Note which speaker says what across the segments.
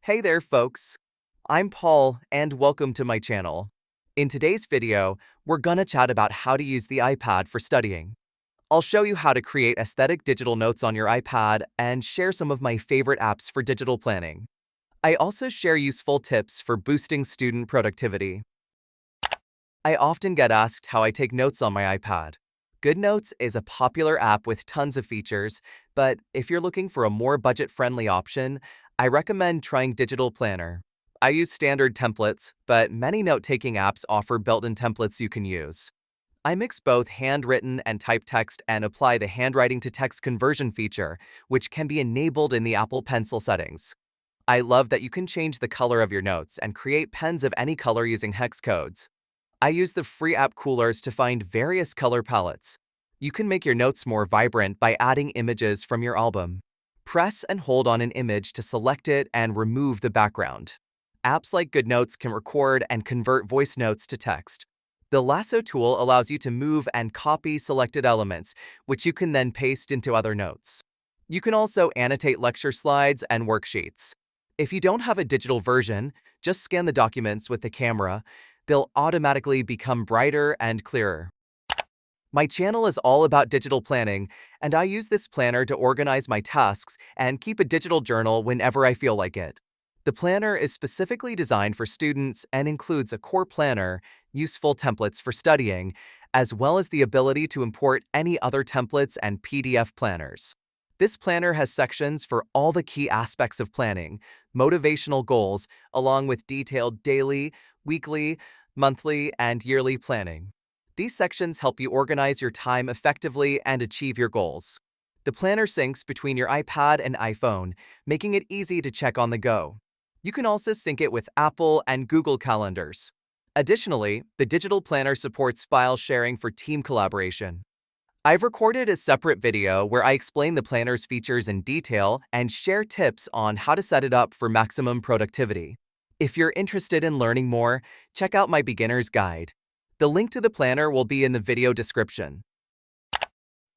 Speaker 1: Hey there, folks. I'm Paul, and welcome to my channel. In today's video, we're gonna chat about how to use the iPad for studying. I'll show you how to create aesthetic digital notes on your iPad and share some of my favorite apps for digital planning. I also share useful tips for boosting student productivity. I often get asked how I take notes on my iPad. GoodNotes is a popular app with tons of features, but if you're looking for a more budget-friendly option, I recommend trying Digital Planner. I use standard templates, but many note-taking apps offer built-in templates you can use. I mix both handwritten and typed text and apply the handwriting to text conversion feature, which can be enabled in the Apple Pencil settings. I love that you can change the color of your notes and create pens of any color using hex codes. I use the free app Coolers to find various color palettes. You can make your notes more vibrant by adding images from your album. Press and hold on an image to select it and remove the background. Apps like GoodNotes can record and convert voice notes to text. The lasso tool allows you to move and copy selected elements, which you can then paste into other notes. You can also annotate lecture slides and worksheets. If you don't have a digital version, just scan the documents with the camera. They'll automatically become brighter and clearer. My channel is all about digital planning, and I use this planner to organize my tasks and keep a digital journal whenever I feel like it. The planner is specifically designed for students and includes a core planner, useful templates for studying, as well as the ability to import any other templates and PDF planners. This planner has sections for all the key aspects of planning, motivational goals, along with detailed daily, weekly, monthly, and yearly planning. These sections help you organize your time effectively and achieve your goals. The planner syncs between your iPad and iPhone, making it easy to check on the go. You can also sync it with Apple and Google calendars. Additionally, the digital planner supports file sharing for team collaboration. I've recorded a separate video where I explain the planner's features in detail and share tips on how to set it up for maximum productivity. If you're interested in learning more, check out my beginner's guide. The link to the planner will be in the video description.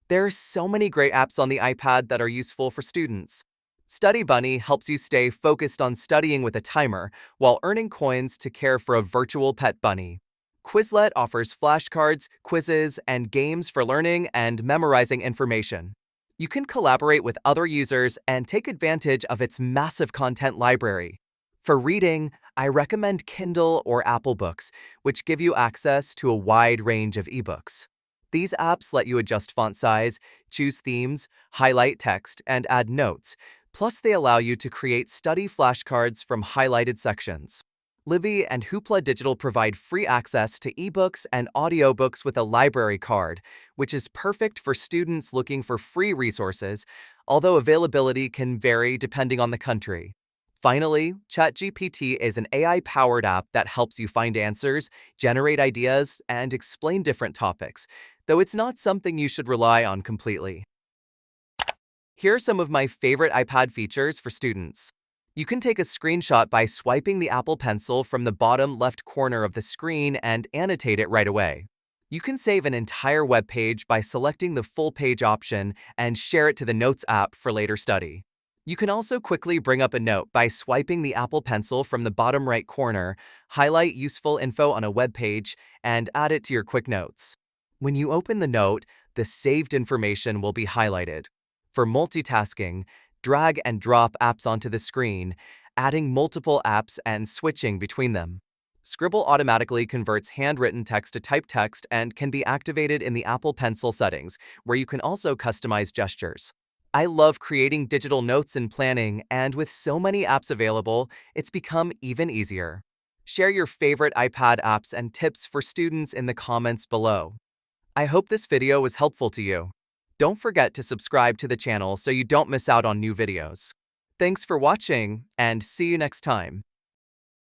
Speaker 1: There are so many great apps on the iPad that are useful for students. Study Bunny helps you stay focused on studying with a timer while earning coins to care for a virtual pet bunny. Quizlet offers flashcards, quizzes, and games for learning and memorizing information. You can collaborate with other users and take advantage of its massive content library. For reading, I recommend Kindle or Apple Books, which give you access to a wide range of ebooks. These apps let you adjust font size, choose themes, highlight text, and add notes. Plus, they allow you to create study flashcards from highlighted sections. Livy and Hoopla Digital provide free access to ebooks and audiobooks with a library card, which is perfect for students looking for free resources, although availability can vary depending on the country. Finally, ChatGPT is an AI-powered app that helps you find answers, generate ideas, and explain different topics, though it's not something you should rely on completely. Here are some of my favorite iPad features for students. You can take a screenshot by swiping the Apple Pencil from the bottom left corner of the screen and annotate it right away. You can save an entire web page by selecting the full page option and share it to the Notes app for later study. You can also quickly bring up a note by swiping the Apple Pencil from the bottom right corner, highlight useful info on a web page, and add it to your quick notes. When you open the note, the saved information will be highlighted. For multitasking, drag and drop apps onto the screen, adding multiple apps and switching between them. Scribble automatically converts handwritten text to typed text and can be activated in the Apple Pencil settings, where you can also customize gestures. I love creating digital notes and planning, and with so many apps available, it's become even easier. Share your favorite iPad apps and tips for students in the comments below. I hope this video was helpful to you. Don't forget to subscribe to the channel so you don't miss out on new videos. Thanks for watching, and see you next time.